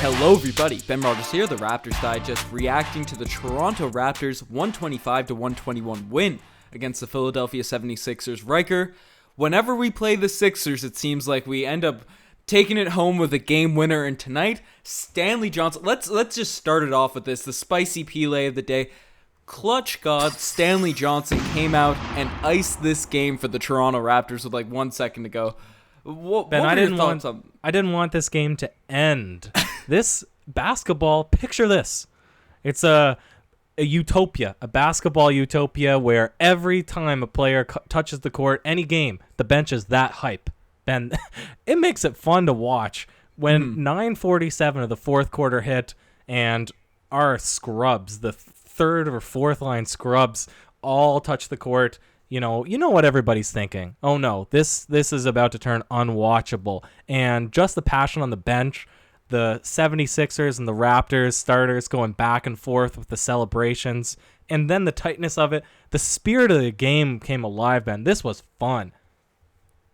Hello everybody, Ben Rogers here, the Raptors Digest, reacting to the Toronto Raptors 125-121 win against the Philadelphia 76ers. Ryker, whenever we play the Sixers, it seems like we end up taking it home with a game winner, and tonight, Stanley Johnson, let's just start it off with this, the spicy Pele of the day. Clutch God Stanley Johnson came out and iced this game for the Toronto Raptors with like 1 second to go. Ben, I didn't want this game to end. This basketball, picture this. It's a utopia, a basketball utopia where every time a player touches the court, any game, the bench is that hype. Ben, it makes it fun to watch. When 9:47 of the fourth quarter hit and our scrubs, the third or fourth line scrubs, all touch the court, you know what everybody's thinking. Oh no, this is about to turn unwatchable. And just the passion on the bench, the 76ers and the Raptors starters going back and forth with the celebrations, and then the tightness of it, the spirit of the game came alive, Ben. This was fun.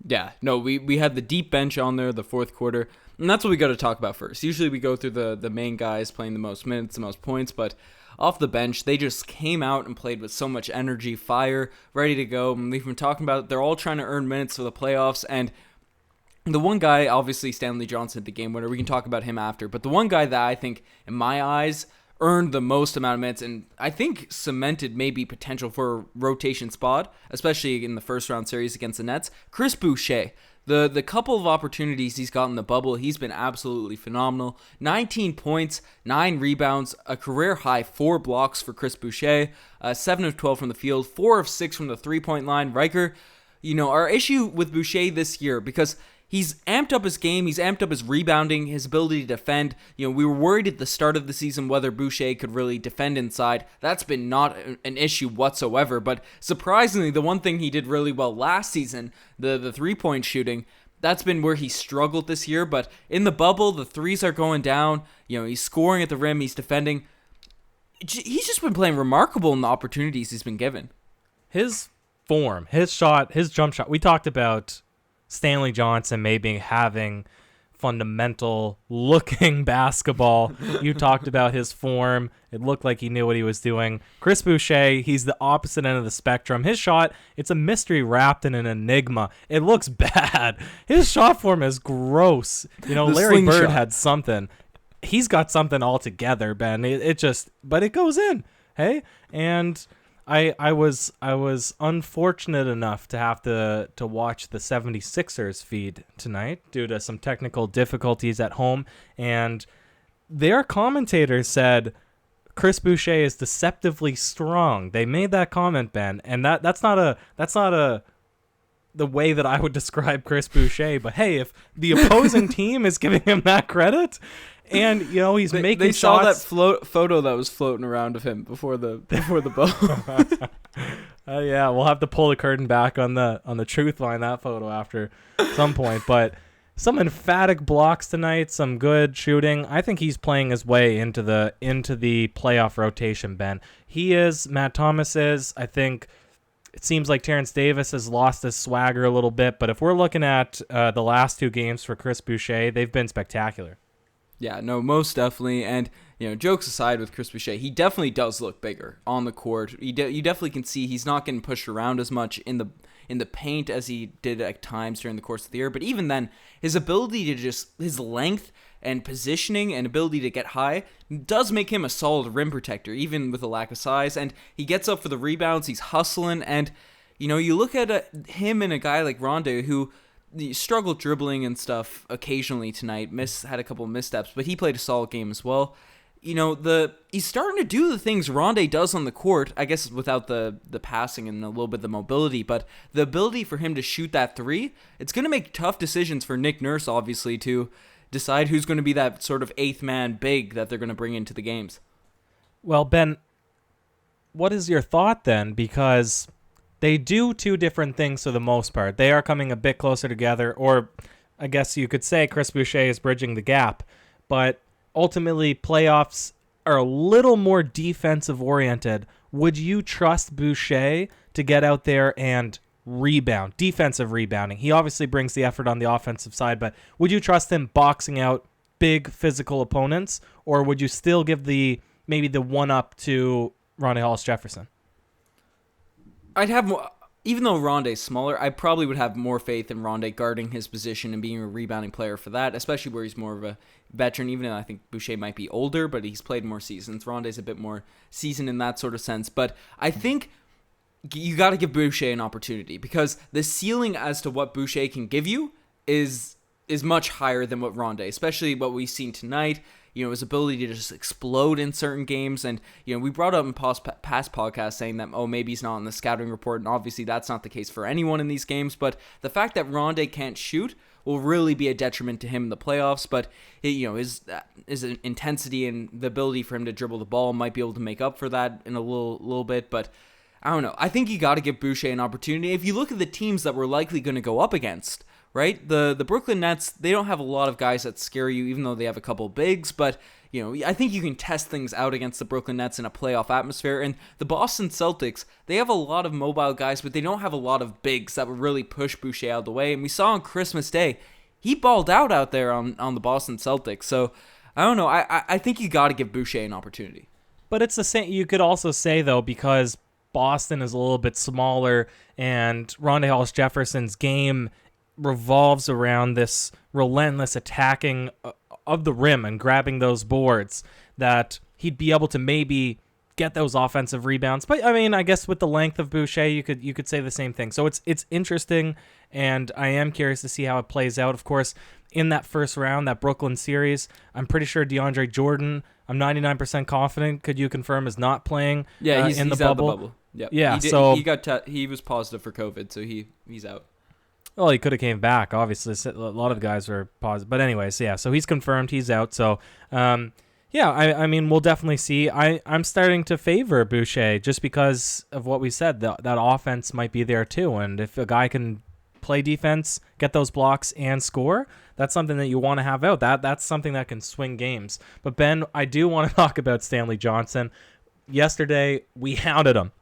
Yeah, no, we had the deep bench on there, the fourth quarter, and that's what we got to talk about first. Usually we go through the main guys playing the most minutes, the most points, but off the bench, they just came out and played with so much energy, fire, ready to go. And we've been talking about it. They're all trying to earn minutes for the playoffs, and the one guy, obviously Stanley Johnson, the game winner, we can talk about him after, but the one guy that I think, in my eyes, earned the most amount of minutes and I think cemented maybe potential for a rotation spot, especially in the first round series against the Nets, Chris Boucher. The couple of opportunities he's got in the bubble, he's been absolutely phenomenal. 19 points, 9 rebounds, a career high 4 blocks for Chris Boucher, 7 of 12 from the field, 4 of 6 from the three-point line. Ryker, our issue with Boucher this year, because he's amped up his game, he's amped up his rebounding, his ability to defend. We were worried at the start of the season whether Boucher could really defend inside. That's been not an issue whatsoever, but surprisingly, the one thing he did really well last season, the three-point shooting, that's been where he struggled this year, but in the bubble, the threes are going down, he's scoring at the rim, he's defending. He's just been playing remarkable in the opportunities he's been given. His form, his shot, his jump shot, we talked about Stanley Johnson maybe having fundamental looking basketball. You talked about his form. It looked like he knew what he was doing. Chris Boucher, he's the opposite end of the spectrum. His shot, it's a mystery wrapped in an enigma. It looks bad. His shot form is gross. Larry Bird shot had something. He's got something altogether, Ben. But it goes in. Hey? And I was unfortunate enough to have to watch the 76ers feed tonight due to some technical difficulties at home, and their commentators said Chris Boucher is deceptively strong. They made that comment, Ben, and that's not the way that I would describe Chris Boucher. But hey, if the opposing team is giving him that credit, and he's making they shots. Saw that photo that was floating around of him before the boat. Yeah, we'll have to pull the curtain back on the truth line, that photo, after some point. But some emphatic blocks tonight, some good shooting. I think he's playing his way into the playoff rotation, Ben. He is. Matt Thomas is. I think it seems like Terrence Davis has lost his swagger a little bit. But if we're looking at the last 2 games for Chris Boucher, they've been spectacular. Yeah, no, most definitely. And, jokes aside with Chris Boucher, he definitely does look bigger on the court. You definitely can see he's not getting pushed around as much in the paint as he did at times during the course of the year. But even then, his ability to his length and positioning and ability to get high does make him a solid rim protector, even with a lack of size. And he gets up for the rebounds, he's hustling. And, you look at him and a guy like Rondo who struggled dribbling and stuff occasionally tonight, had a couple of missteps, but he played a solid game as well. He's starting to do the things Rondé does on the court, I guess without the passing and a little bit of the mobility, but the ability for him to shoot that three, it's going to make tough decisions for Nick Nurse, obviously, to decide who's going to be that sort of 8th man big that they're going to bring into the games. Well, Ben, what is your thought then? Because they do 2 different things for the most part. They are coming a bit closer together, or I guess you could say Chris Boucher is bridging the gap. But ultimately, playoffs are a little more defensive-oriented. Would you trust Boucher to get out there and rebound, defensive rebounding? He obviously brings the effort on the offensive side, but would you trust him boxing out big physical opponents, or would you still give maybe the one up to Rondae Hollis-Jefferson? I'd have more, even though Rondé's smaller, I probably would have more faith in Rondé guarding his position and being a rebounding player for that, especially where he's more of a veteran, even though I think Boucher might be older, but he's played more seasons. Rondé's a bit more seasoned in that sort of sense. But I think you got to give Boucher an opportunity, because the ceiling as to what Boucher can give you is much higher than what Rondé, especially what we've seen tonight. His ability to just explode in certain games. And, we brought up in past podcasts saying that, maybe he's not on the scouting report. And obviously that's not the case for anyone in these games. But the fact that Rondé can't shoot will really be a detriment to him in the playoffs. But, his intensity and the ability for him to dribble the ball might be able to make up for that in a little bit. But I don't know. I think you got to give Boucher an opportunity. If you look at the teams that we're likely going to go up against, right? The Brooklyn Nets, they don't have a lot of guys that scare you, even though they have a couple bigs, but I think you can test things out against the Brooklyn Nets in a playoff atmosphere. And the Boston Celtics, they have a lot of mobile guys, but they don't have a lot of bigs that would really push Boucher out of the way. And we saw on Christmas Day, he balled out there on the Boston Celtics. So I don't know. I think you got to give Boucher an opportunity. But it's the same. You could also say, though, because Boston is a little bit smaller and Rondae Hollis-Jefferson's game revolves around this relentless attacking of the rim and grabbing those boards, that he'd be able to maybe get those offensive rebounds. But I mean, I guess with the length of Boucher, you could say the same thing. So it's interesting, and I am curious to see how it plays out. Of course, in that first round, that Brooklyn series, I'm pretty sure DeAndre Jordan, I'm 99% confident, could you confirm, is not playing he's in the out bubble. Of the bubble. Yep. Yeah, he was positive for COVID, so he's out. Well, he could have came back. Obviously, a lot of guys were positive. But anyways, yeah, so he's confirmed he's out. So, I mean, we'll definitely see. I'm starting to favor Boucher just because of what we said. That offense might be there too. And if a guy can play defense, get those blocks, and score, that's something that you want to have out. That's something that can swing games. But, Ben, I do want to talk about Stanley Johnson. Yesterday, we hounded him.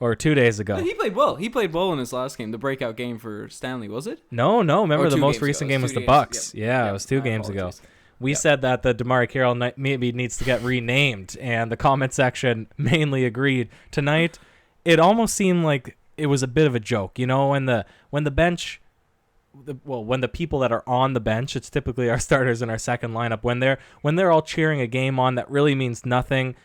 Or 2 days ago. He played well. He played well in his last game, the breakout game for Stanley, was it? No. Remember the most recent game was the Bucks. Yeah, it was 2 games ago. We said that the DeMar Carroll maybe needs to get renamed, and the comment section mainly agreed. Tonight, it almost seemed like it was a bit of a joke. When the bench, when the people that are on the bench, it's typically our starters in our second lineup, when they're all cheering a game on that really means nothing,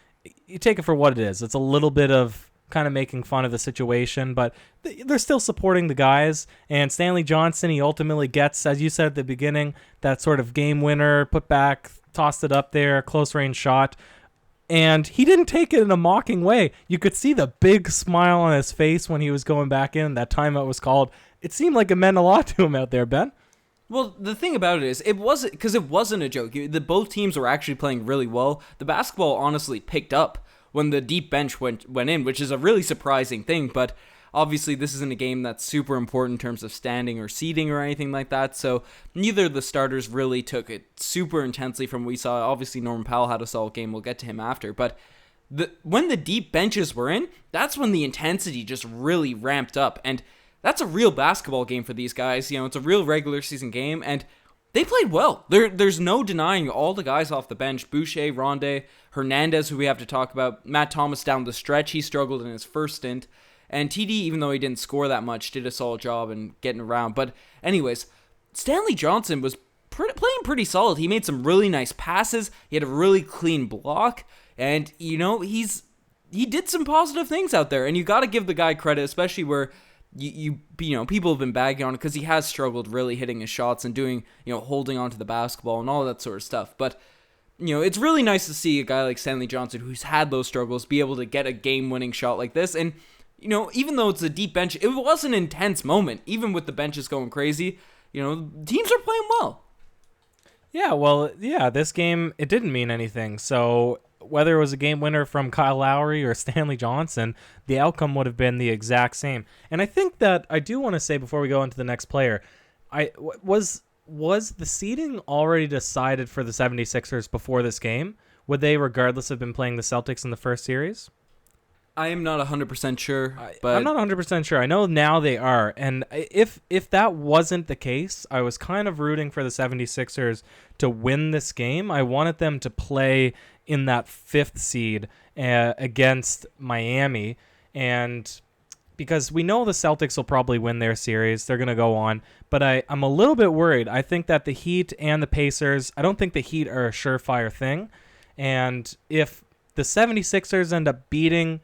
you take it for what it is. It's a little bit of kind of making fun of the situation, but they're still supporting the guys. And Stanley Johnson, he ultimately gets, as you said at the beginning, that sort of game winner, put back, tossed it up there, close range shot. And he didn't take it in a mocking way. You could see the big smile on his face when he was going back in. That timeout was called. It seemed like it meant a lot to him out there, Ben. Well, the thing about it is, it wasn't a joke. Both teams were actually playing really well. The basketball honestly picked up when the deep bench went in, which is a really surprising thing. But obviously, this isn't a game that's super important in terms of standing or seeding or anything like that. So neither of the starters really took it super intensely from what we saw. Obviously, Norman Powell had a solid game. We'll get to him after. But when the deep benches were in, that's when the intensity just really ramped up. And that's a real basketball game for these guys. It's a real regular season game. And they played well. There's no denying all the guys off the bench. Boucher, Rondé, Hernandez, who we have to talk about. Matt Thomas down the stretch. He struggled in his first stint. And TD, even though he didn't score that much, did a solid job in getting around. But anyways, Stanley Johnson was playing pretty solid. He made some really nice passes. He had a really clean block. And, he did some positive things out there. And you got to give the guy credit, especially where people have been bagging on it because he has struggled really hitting his shots and doing, holding onto the basketball and all that sort of stuff. But, it's really nice to see a guy like Stanley Johnson, who's had those struggles, be able to get a game-winning shot like this. And, even though it's a deep bench, it was an intense moment, even with the benches going crazy. Teams are playing well. Yeah, this game, it didn't mean anything. So whether it was a game winner from Kyle Lowry or Stanley Johnson, the outcome would have been the exact same. And I think that I do want to say before we go into the next player, was the seeding already decided for the 76ers before this game? Would they, regardless, have been playing the Celtics in the first series? I am not 100% sure, but I'm not 100% sure. I know now they are. And if that wasn't the case, I was kind of rooting for the 76ers to win this game. I wanted them to play in that 5th seed against Miami. And because we know the Celtics will probably win their series. They're going to go on. But I'm a little bit worried. I think that the Heat and the Pacers, I don't think the Heat are a surefire thing. And if the 76ers end up beating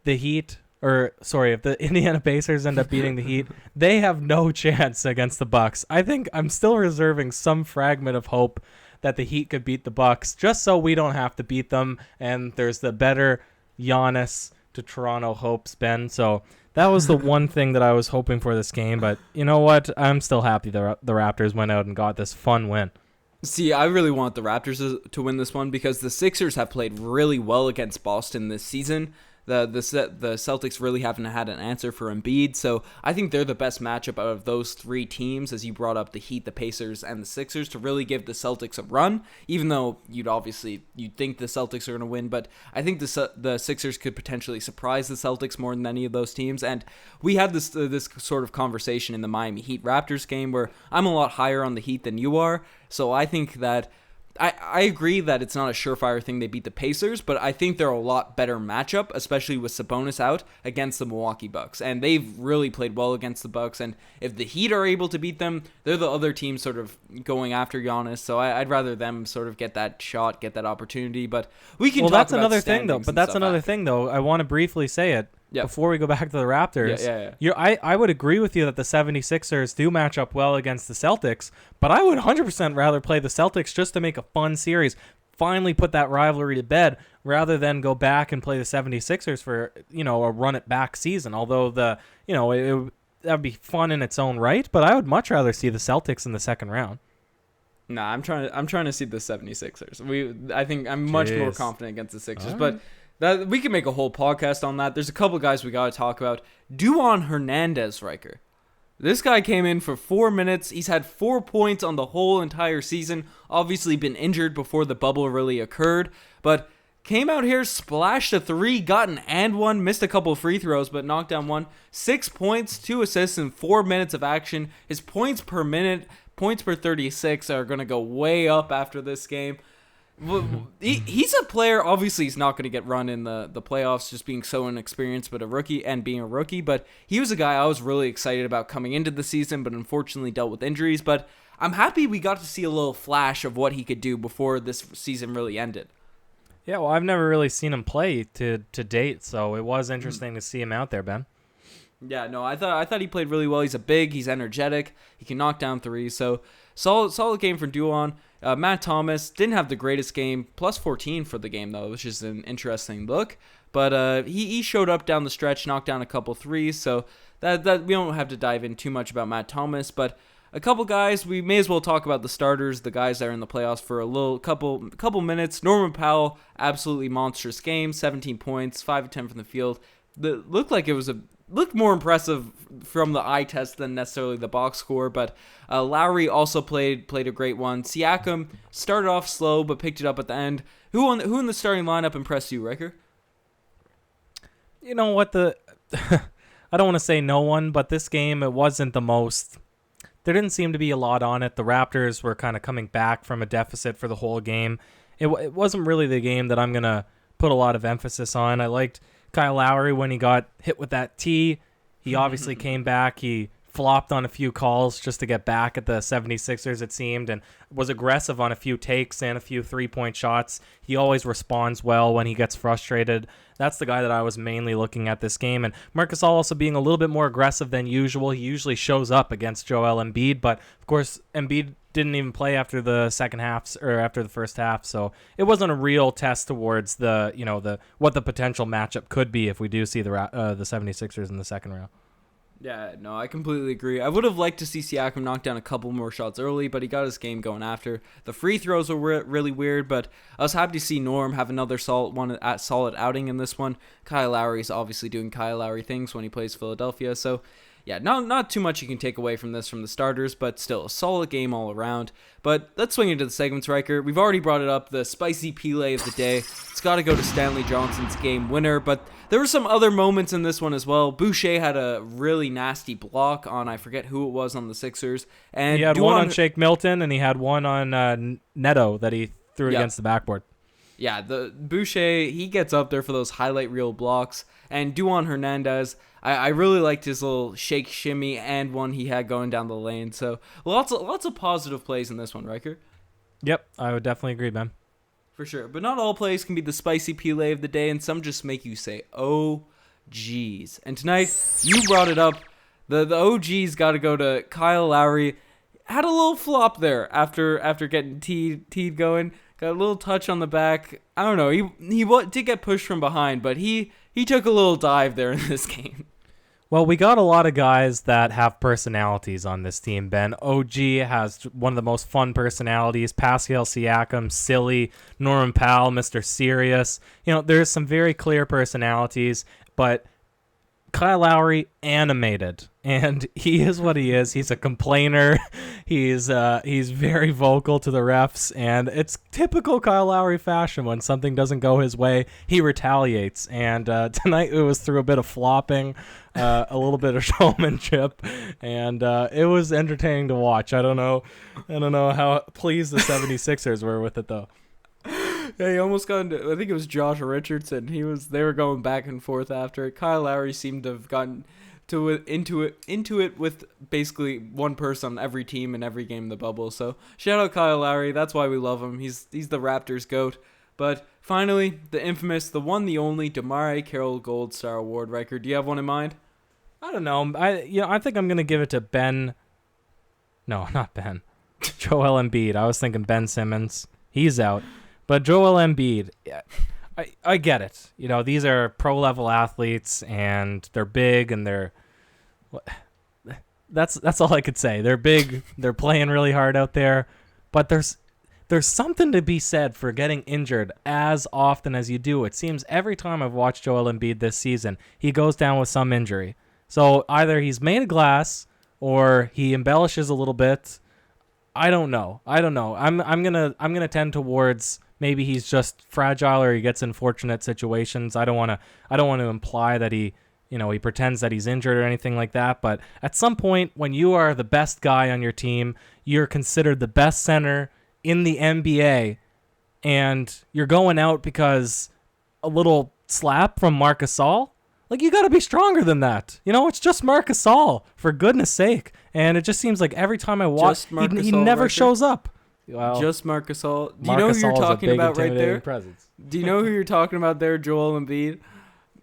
the Heat, if the Indiana Pacers end up beating the Heat, they have no chance against the Bucks. I think I'm still reserving some fragment of hope that the Heat could beat the Bucks, just so we don't have to beat them, and there's the better Giannis to Toronto hopes, Ben. So that was the one thing that I was hoping for this game, but you know what? I'm still happy the Raptors went out and got this fun win. See, I really want the Raptors to win this one because the Sixers have played really well against Boston this season. The Celtics really haven't had an answer for Embiid, so I think they're the best matchup out of those 3 teams, as you brought up the Heat, the Pacers, and the Sixers, to really give the Celtics a run, even though you'd think the Celtics are going to win, but I think the Sixers could potentially surprise the Celtics more than any of those teams, and we had this sort of conversation in the Miami Heat-Raptors game where I'm a lot higher on the Heat than you are, so I think that I agree that it's not a surefire thing they beat the Pacers, but I think they're a lot better matchup, especially with Sabonis out, against the Milwaukee Bucks. And they've really played well against the Bucks, and if the Heat are able to beat them, they're the other team sort of going after Giannis, so I'd rather them sort of get that shot, get that opportunity, but we can talk about another thing, though. But that's another thing, though. I want to briefly say it. Yep. Before we go back to the Raptors, I would agree with you that the 76ers do match up well against the Celtics, but I would 100% rather play the Celtics just to make a fun series, finally put that rivalry to bed, rather than go back and play the 76ers for, a run-it-back season, although that would be fun in its own right, but I would much rather see the Celtics in the second round. Nah, I'm trying to see the 76ers. I think I'm much more confident against the Sixers, but we can make a whole podcast on that. There's a couple guys we got to talk about. Duan Hernandez, Ryker. This guy came in for 4 minutes. He's had 4 points on the whole entire season. Obviously been injured before the bubble really occurred. But came out here, splashed a 3, got an and one, missed a couple of free throws, but knocked down 1. 6 points, 2 assists in 4 minutes of action. His points per minute, points per 36 are going to go way up after this game. He's a player, obviously he's not going to get run in the playoffs just being so inexperienced but being a rookie, but he was a guy I was really excited about coming into the season, but unfortunately dealt with injuries. But I'm happy we got to see a little flash of what he could do before this season really ended. Yeah, well, I've never really seen him play to date, so it was interesting to see him out there, Ben. Yeah, no, I thought he played really well. He's he's energetic, he can knock down threes, so solid game for Duan. Matt Thomas didn't have the greatest game, plus 14 for the game though, which is an interesting look. But he showed up down the stretch, knocked down a couple threes, so that we don't have to dive in too much about Matt Thomas. But a couple guys, we may as well talk about the starters, the guys that are in the playoffs for a couple minutes. Norman Powell, absolutely monstrous game, 17 points, 5 of 10 from the field. Looked more impressive from the eye test than necessarily the box score, but Lowry also played a great one. Siakam started off slow but picked it up at the end. Who in the starting lineup impressed you, Ryker? You know what, I don't want to say no one, but this game, it wasn't the most. There didn't seem to be a lot on it. The Raptors were kind of coming back from a deficit for the whole game. It wasn't really the game that I'm going to put a lot of emphasis on. I liked Kyle Lowry when he got hit with that tee. He obviously came back. He flopped on a few calls just to get back at the 76ers, it seemed, and was aggressive on a few takes and a few three-point shots. He always responds well when he gets frustrated. That's the guy that I was mainly looking at this game. And Marc Gasol also being a little bit more aggressive than usual. He usually shows up against Joel Embiid, but of course Embiid didn't even play after the second half or after the first half, so it wasn't a real test towards what the potential matchup could be if we do see the 76ers in the second round. Yeah, no, I completely agree. I would have liked to see Siakam knock down a couple more shots early, but he got his game going after. The free throws were really weird, but I was happy to see Norm have another solid outing in this one. Kyle Lowry's obviously doing Kyle Lowry things when he plays Philadelphia, so yeah, not too much you can take away from this from the starters, but still a solid game all around. But let's swing into the segments, Riker. We've already brought it up, the spicy Pele of the day. It's got to go to Stanley Johnson's game winner, but there were some other moments in this one as well. Boucher had a really nasty block on, I forget who it was on the Sixers. And he had one on Shake Milton, and he had one on Neto that he threw against the backboard. Yeah, the Boucher, he gets up there for those highlight reel blocks. And Duan Hernandez, I really liked his little shake shimmy and one he had going down the lane. So lots of positive plays in this one, Riker. Yep, I would definitely agree, man. For sure. But not all plays can be the spicy Pele of the day, and some just make you say, oh, geez. And tonight, you brought it up. The OG's got to go to Kyle Lowry. Had a little flop there after getting teed going. Got a little touch on the back. I don't know. He did get pushed from behind, but he took a little dive there in this game. Well, we got a lot of guys that have personalities on this team, Ben. OG has one of the most fun personalities. Pascal Siakam, silly. Norman Powell, Mr. Serious. There's some very clear personalities, but Kyle Lowry, animated, and he is what he is. He's a complainer. He's very vocal to the refs, and it's typical Kyle Lowry fashion. When something doesn't go his way, he retaliates. And tonight it was through a bit of flopping, a little bit of showmanship, and it was entertaining to watch. I don't know how pleased the 76ers were with it though. Yeah, he almost got into, I think it was Josh Richardson. They were going back and forth after it. Kyle Lowry seemed to have gotten into it with basically one person on every team in every game in the bubble. So shout out Kyle Lowry. That's why we love him. He's the Raptors GOAT. But finally, the infamous, the one, the only DeMar Carroll Gold Star Award. Riker, do you have one in mind? I don't know. I think I'm gonna give it to Ben. No, not Ben. Joel Embiid. I was thinking Ben Simmons. He's out. But Joel Embiid, I get it. These are pro-level athletes, and they're big, and that's all I could say. They're big, they're playing really hard out there, but there's something to be said for getting injured as often as you do. It seems every time I've watched Joel Embiid this season, he goes down with some injury. So either he's made of glass, or he embellishes a little bit. I don't know. I'm gonna tend towards maybe he's just fragile or he gets in fortunate situations. I don't want to imply that he pretends that he's injured or anything like that. But at some point, when you are the best guy on your team, you're considered the best center in the NBA, and you're going out because a little slap from Marc Gasol. Like, you got to be stronger than that. It's just Marc Gasol, for goodness sake. And it just seems like every time I watch, he never shows up. Well, just Marc Gasol. Do you know who you're talking about right there? Presence. Do you know who you're talking about there, Joel Embiid?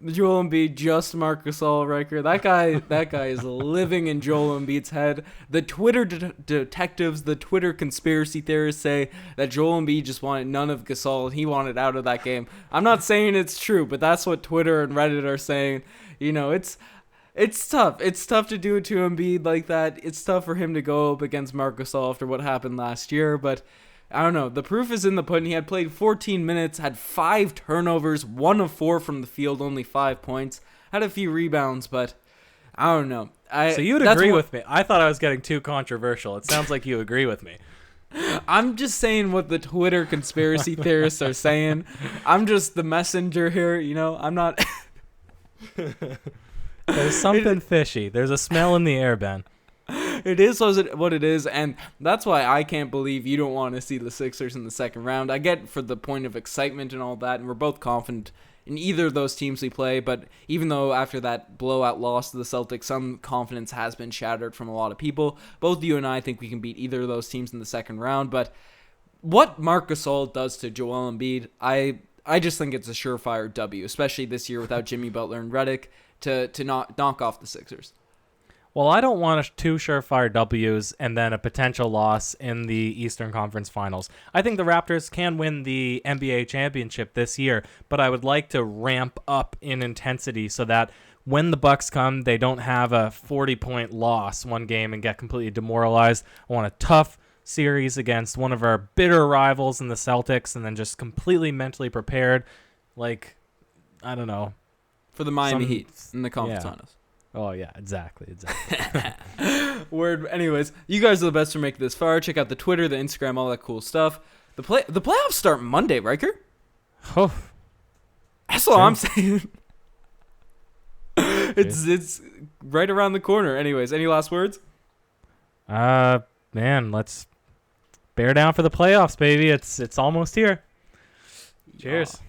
Joel Embiid, just Marc Gasol, Riker. That guy is living in Joel Embiid's head. The Twitter detectives, the Twitter conspiracy theorists say that Joel Embiid just wanted none of Gasol. He wanted out of that game. I'm not saying it's true, but that's what Twitter and Reddit are saying. It's tough. It's tough to do it to Embiid like that. It's tough for him to go up against Marc Gasol after what happened last year, but I don't know. The proof is in the pudding. He had played 14 minutes, had 5 turnovers, 1 of 4 from the field, only 5 points, had a few rebounds, but I don't know. So you'd agree with me. I thought I was getting too controversial. It sounds like you agree with me. I'm just saying what the Twitter conspiracy theorists are saying. I'm just the messenger here, I'm not... There's something fishy. There's a smell in the air, Ben. It is what it is, and that's why I can't believe you don't want to see the Sixers in the second round. I get for the point of excitement and all that, and we're both confident in either of those teams we play, but even though after that blowout loss to the Celtics, some confidence has been shattered from a lot of people, both you and I think we can beat either of those teams in the second round, but what Marc Gasol does to Joel Embiid, I just think it's a surefire W, especially this year without Jimmy Butler and Redick to knock off the Sixers. Well, I don't want 2 surefire W's and then a potential loss in the Eastern Conference Finals. I think the Raptors can win the NBA championship this year, but I would like to ramp up in intensity so that when the Bucks come, they don't have a 40-point loss one game and get completely demoralized. I want a tough series against one of our bitter rivals in the Celtics and then just completely mentally prepared. Like, I don't know. For the Miami Heat in the conference finals. Oh yeah, exactly. Word. Anyways, you guys are the best for making this far. Check out the Twitter, the Instagram, all that cool stuff. The playoffs start Monday, Riker. Oh, That's all I'm saying. It's right around the corner. Anyways, any last words? man, let's bear down for the playoffs, baby. It's almost here. Cheers.